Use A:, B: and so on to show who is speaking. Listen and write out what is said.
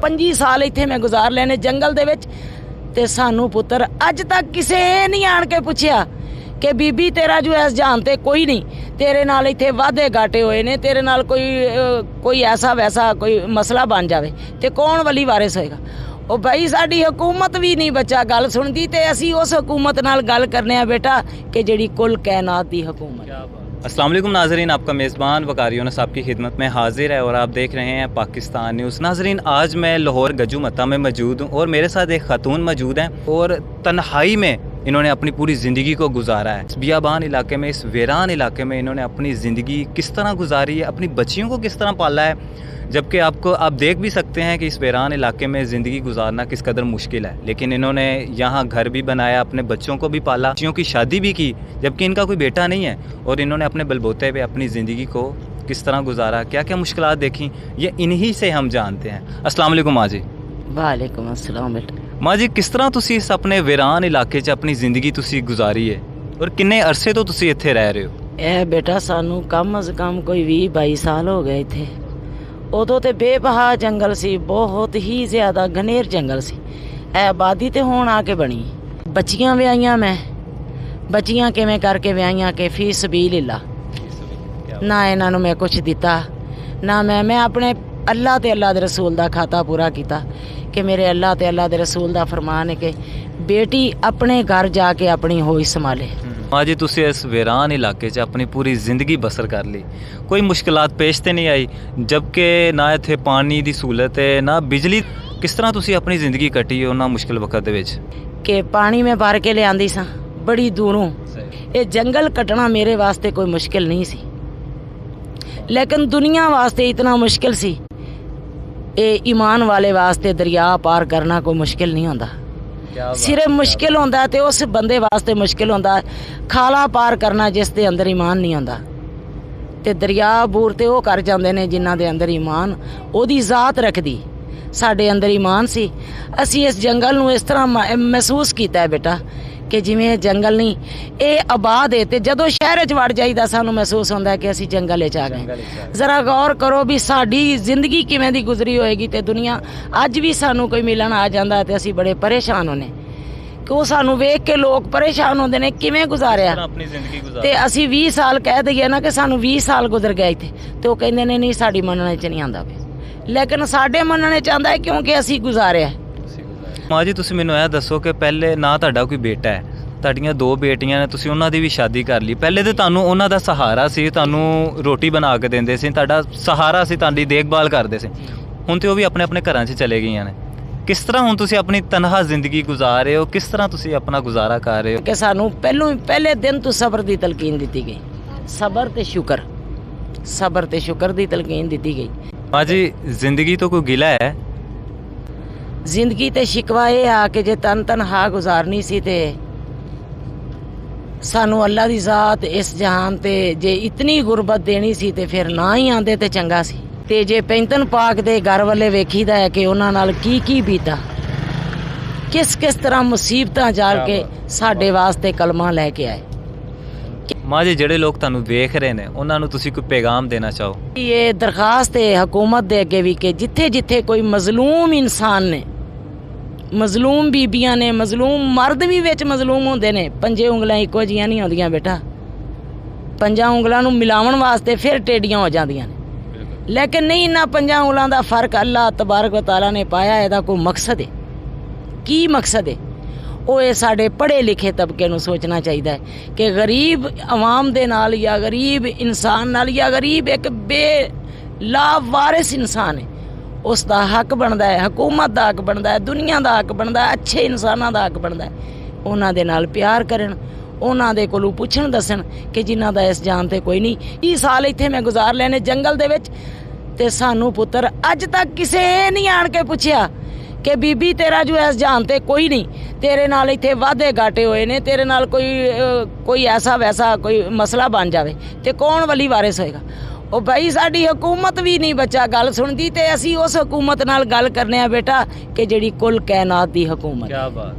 A: 25 ਸਾਲ ਇੱਥੇ ਮੈਂ ਗੁਜ਼ਾਰ ਲੈਣੇ ਜੰਗਲ ਦੇ ਵਿੱਚ ਤੇ ਸਾਨੂੰ ਪੁੱਤਰ ਅੱਜ ਤੱਕ ਕਿਸੇ ਨਹੀਂ ਆਣ ਕੇ ਪੁੱਛਿਆ ਕਿ ਬੀਬੀ ਤੇਰਾ ਜੋ ਇਸ ਜਹਾਨ ਤੇ ਕੋਈ ਨਹੀਂ, ਤੇਰੇ ਨਾਲ ਇੱਥੇ ਵਾਧੇ ਘਾਟੇ ਹੋਏ ਨੇ, ਤੇਰੇ ਨਾਲ ਕੋਈ ਐਸਾ ਵੈਸਾ ਕੋਈ ਮਸਲਾ ਬਣ ਜਾਵੇ ਤੇ ਕੌਣ ਵਲੀ ਵਾਰਿਸ ਹੋਏਗਾ। ਉਹ ਭਾਈ ਸਾਡੀ ਹਕੂਮਤ ਵੀ ਨਹੀਂ ਬੱਚਾ ਗੱਲ ਸੁਣਦੀ ਤੇ ਅਸੀਂ ਉਸ ਹਕੂਮਤ ਨਾਲ ਗੱਲ करने ਆ बेटा कि ਜਿਹੜੀ कुल कायनात दी हुकूमत।
B: अस्सलाम वालेकुम नाजरीन, आपका मेज़बान वकार यूनुस आपकी खिदमत में हाजिर है और आप देख रहे हैं पाकिस्तान न्यूज़। नाजरीन, आज मैं लाहौर गजू मत्ता में मौजूद हूँ और मेरे साथ एक खातून मौजूद हैं और तन्हाई में इन्होंने अपनी पूरी ज़िंदगी को गुजारा है। इस बियाबान इलाके में, इस वीरान इलाके में इन्होंने अपनी ज़िंदगी किस तरह गुजारी है, अपनी बच्चियों को किस तरह पाला है, जबकि आप देख भी सकते हैं कि इस वीरान इलाके में ज़िंदगी गुजारना किस कदर मुश्किल है। लेकिन इन्होंने यहाँ घर भी बनाया, अपने बच्चों को भी पाला, बच्चियों की शादी भी की, जबकि इनका कोई बेटा नहीं है, और इन्होंने अपने बलबूते पे अपनी ज़िंदगी को किस तरह गुजारा, क्या क्या मुश्किलात देखी, ये इन्हीं से हम जानते हैं। अस्सलाम वालेकुम माँ जी।
A: वालेकुम अस्सलाम बेटा।
B: माँ जी, किस तरह तुसी इस अपने वीरान इलाके 'ਚ अपनी ज़िंदगी तुसी गुजारी है और किन्ने अरसे तो तुसी इत्थे रह रहे हो?
A: ਇਹ ਬੇਟਾ ਸਾਨੂੰ ਕਮ ਅਜ਼ ਕਮ ਕੋਈ 20-22 ਸਾਲ ਹੋ ਗਏ ਇੱਥੇ। ਉਦੋਂ ਤੇ ਬੇਬਹਾ ਜੰਗਲ ਸੀ, ਬਹੁਤ ਹੀ ਜ਼ਿਆਦਾ ਘਨੇਰ ਜੰਗਲ ਸੀ। ਇਹ ਆਬਾਦੀ ਤੇ ਹੁਣ ਆ ਕੇ ਬਣੀ। ਬੱਚੀਆਂ ਵਿਆਹੀਆਂ ਮੈਂ, ਬੱਚੀਆਂ ਕਿਵੇਂ ਕਰਕੇ ਵਿਆਹੀਆਂ ਕਿ ਫੀ ਸਬੀਲਿल्लाह, ਨਾ ਇਹਨਾਂ ਨੂੰ ਮੈਂ ਕੁਛ ਦਿੱਤਾ ਨਾ ਮੈਂ ਆਪਣੇ ਅੱਲਾ ਤੇ ਅੱਲਾ ਦੇ ਰਸੂਲ ਦਾ ਖਾਤਾ ਪੂਰਾ ਕੀਤਾ कि मेरे अल्लाह ते अल्लाह दे रसूल दा फरमान है कि बेटी अपने घर जाके अपनी होई संभाले।
B: माँ जी, तुसी इस वीरान इलाके 'ਚ अपनी पूरी ज़िंदगी बसर कर ली, कोई मुश्किलात पेश तो नहीं आई, जबकि ना इत्थे पानी दी सहूलत है ना बिजली, किस तरह तुसी अपनी ज़िंदगी कटी उन्हां मुश्किल वक्त दे विच?
A: कि पानी में भर के लियांदी सां बड़ी दूरों। ये जंगल कटना मेरे वास्ते कोई मुश्किल नहीं सी, लेकिन दुनिया वास्ते इतना मुश्किल सी। ये ईमान वाले वास्ते दरिया पार करना कोई मुश्किल नहीं होता, सिर्फ मुश्किल होता तो उस बंदे वास्ते मुश्किल होता खाला पार करना जिस दे अंदर ईमान नहीं होता। तो दरिया बूर तो कर जाते हैं जिन्हों के अंदर ईमान ओदी ज़ात रखदी। साढ़े अंदर ईमान सी, असी इस जंगल नूं इस तरह महसूस किया है बेटा कि जिमें जंगल नहीं ये आबाद है, तो जदों शहर च वड़ जाईदा सानूं महसूस होंदा है कि असी जंगल च आ गए। ज़रा गौर करो भी साडी जिंदगी किवें दी गुजरी होएगी, तो दुनिया अज भी सानूं कोई मिलन आ जांदा है तो असी बड़े परेशान होने कि वो सानूं वेख के लोग परेशान होंदे ने किवें गुजारिया। ते असी 20 साल कह दईए ना कि सानूं 20 साल गुजर गए इत्थे, तो वो कहंदे ने नहीं साडी मनने च नहीं आंदा, लेकिन साडे मनने च आंदा है क्योंकि असी गुजारिया।
B: माँ जी, तुसी मैनूं ਇਹ ਦੱਸੋ कि पहले ना ਤੁਹਾਡਾ कोई बेटा है, ਤੁਹਾਡੀਆਂ 2 ਬੇਟੀਆਂ ਨੇ, ਤੁਸੀਂ ਉਹਨਾਂ ਦੀ ਵੀ ਸ਼ਾਦੀ ਕਰ ਲਈ। ਪਹਿਲੇ ਤੇ ਤੁਹਾਨੂੰ ਉਹਨਾਂ ਦਾ ਸਹਾਰਾ ਸੀ, ਤੁਹਾਨੂੰ ਰੋਟੀ ਬਣਾ ਕੇ ਦਿੰਦੇ ਸੀ, ਤੁਹਾਡਾ ਸਹਾਰਾ ਸੀ, ਤੁਹਾਡੀ ਦੇਖਭਾਲ ਕਰਦੇ ਸੀ। ਹੁਣ ਤੇ ਉਹ ਵੀ ਆਪਣੇ ਆਪਣੇ ਘਰਾਂ 'ਚ ਚਲੇ ਗਈਆਂ ਨੇ। ਕਿਸ ਤਰ੍ਹਾਂ ਹੁਣ ਤੁਸੀਂ ਆਪਣੀ ਤਨਹਾ ਜ਼ਿੰਦਗੀ ਗੁਜ਼ਾਰ ਰਹੇ ਹੋ, ਕਿਸ ਤਰ੍ਹਾਂ ਤੁਸੀਂ ਆਪਣਾ ਗੁਜ਼ਾਰਾ ਕਰ ਰਹੇ ਹੋ?
A: ਕਿ ਸਾਨੂੰ ਪਹਿਲੇ ਦਿਨ ਤੋਂ ਸਬਰ ਦੀ ਤਲਕੀਨ ਦਿੱਤੀ ਗਈ, ਸਬਰ ਤੇ ਸ਼ੁਕਰ ਦੀ ਤਲਕੀਨ ਦਿੱਤੀ ਗਈ।
B: ਮਾਂ ਜੀ, ਜ਼ਿੰਦਗੀ ਤੋਂ ਕੋਈ ਗਿਲਾ ਹੈ?
A: ਜ਼ਿੰਦਗੀ ਤੇ ਸ਼ਿਕਵਾ ਇਹ ਆ ਕਿ ਜੇ ਤਨਹਾ ਗੁਜ਼ਾਰਨੀ ਸੀ ਤੇ ਸਾਨੂੰ ਅੱਲਾ ਦੀ ਜ਼ਾਤ ਇਸ ਜਹਾਨ ਤੇ ਜੇ ਇਤਨੀ ਗੁਰਬਤ ਦੇਣੀ ਸੀ ਤੇ ਫਿਰ ਨਾ ਹੀ ਆਂਦੇ ਤੇ ਚੰਗਾ ਸੀ। ਤੇ ਜੇ ਪੈਂਤਨ ਪਾਕ ਦੇ ਘਰ ਵਾਲੇ ਵੇਖੀਦਾ ਹੈ ਕਿ ਉਹਨਾਂ ਨਾਲ ਕੀ ਬੀਤਾ, ਕਿਸ ਤਰ੍ਹਾਂ ਮੁਸੀਬਤਾਂ ਜਾਲ ਕੇ ਸਾਡੇ ਵਾਸਤੇ ਕਲਮਾ ਲੈ ਕੇ ਆਏ।
B: ਮਾਂ ਜੀ, ਜਿਹੜੇ ਲੋਕ ਤੁਹਾਨੂੰ ਵੇਖ ਰਹੇ ਨੇ ਉਹਨਾਂ ਨੂੰ ਤੁਸੀਂ ਕੋਈ ਪੈਗਾਮ ਦੇਣਾ ਚਾਹੋ?
A: ਇਹ ਦਰਖਾਸਤ ਹੈ ਹਕੂਮਤ ਦੇ ਅੱਗੇ ਵੀ ਕਿ ਜਿੱਥੇ ਕੋਈ ਮਜ਼ਲੂਮ ਇਨਸਾਨ ਨੇ, ਮਜ਼ਲੂਮ ਬੀਬੀਆਂ ਨੇ, ਮਜ਼ਲੂਮ ਮਰਦ ਵੀ ਵਿੱਚ ਮਜ਼ਲੂਮ ਹੁੰਦੇ ਨੇ। 5 ਉਂਗਲਾਂ ਇੱਕੋ ਜੀਆਂ ਨਹੀਂ ਹੁੰਦੀਆਂ ਬੇਟਾ, 5 ਉਂਗਲਾਂ ਨੂੰ ਮਿਲਾਉਣ ਵਾਸਤੇ ਫਿਰ ਟੇਡੀਆਂ ਹੋ ਜਾਂਦੀਆਂ ਨੇ, ਲੇਕਿਨ ਨਹੀਂ ਇਹਨਾਂ 5 ਉਂਗਲਾਂ ਦਾ ਫਰਕ ਅੱਲਾਹ ਤਬਾਰਕ व तआला ने पाया। ਇਹਦਾ ਕੋਈ ਮਕਸਦ ਹੈ, ਕੀ ਮਕਸਦ ਹੈ? ਉਹ ਇਹ ਸਾਡੇ ਪੜ੍ਹੇ ਲਿਖੇ ਤਬਕੇ ਨੂੰ ਸੋਚਣਾ ਚਾਹੀਦਾ ਹੈ ਕਿ ਗਰੀਬ ਆਵਾਮ ਦੇ ਨਾਲ ਜਾਂ ਗਰੀਬ ਇਨਸਾਨ ਨਾਲ ਜਾਂ ਗਰੀਬ ਇੱਕ ਬੇਲਾਵਾਰਿਸ ਇਨਸਾਨ ਹੈ, ਉਸ ਦਾ ਹੱਕ ਬਣਦਾ ਹੈ, ਹਕੂਮਤ ਦਾ ਹੱਕ ਬਣਦਾ ਹੈ, ਦੁਨੀਆ ਦਾ ਹੱਕ ਬਣਦਾ ਹੈ, ਅੱਛੇ ਇਨਸਾਨਾਂ ਦਾ ਹੱਕ ਬਣਦਾ ਹੈ। ਉਹਨਾਂ ਦੇ ਨਾਲ ਪਿਆਰ ਕਰਨ, ਉਹਨਾਂ ਦੇ ਕੋਲੋਂ ਪੁੱਛਣ ਦੱਸਣ ਕਿ ਜਿਨ੍ਹਾਂ ਦਾ ਇਸ ਜਾਨ ਤੇ ਕੋਈ ਨਹੀਂ। 20 ਸਾਲ ਇੱਥੇ ਮੈਂ ਗੁਜ਼ਾਰ ਲੈਣੇ ਜੰਗਲ ਦੇ ਵਿੱਚ, ਤੇ ਸਾਨੂੰ ਪੁੱਤਰ ਅੱਜ ਤੱਕ ਕਿਸੇ ਨਹੀਂ ਆਣ ਕੇ ਪੁੱਛਿਆ ਕਿ ਬੀਬੀ ਤੇਰਾ ਜੋ ਇਸ ਜਹਾਨ ਤੇ ਕੋਈ ਨਹੀਂ, ਤੇਰੇ ਨਾਲ ਇੱਥੇ ਵਾਧੇ ਘਾਟੇ ਹੋਏ ਨੇ, ਤੇਰੇ ਨਾਲ ਕੋਈ ਐਸਾ ਵੈਸਾ ਕੋਈ ਮਸਲਾ ਬਣ ਜਾਵੇ ਤੇ ਕੌਣ ਵਲੀ ਵਾਰਿਸ ਹੋਏਗਾ। ਉਹ ਭਾਈ ਸਾਡੀ ਹਕੂਮਤ ਵੀ ਨਹੀਂ ਬੱਚਾ ਗੱਲ ਸੁਣਦੀ, ਤੇ ਅਸੀਂ ਉਸ ਹਕੂਮਤ ਨਾਲ ਗੱਲ ਕਰਨੇ ਆ बेटा कि ਜਿਹੜੀ कुल कायनात दी हुकूमत।
B: क्या बात।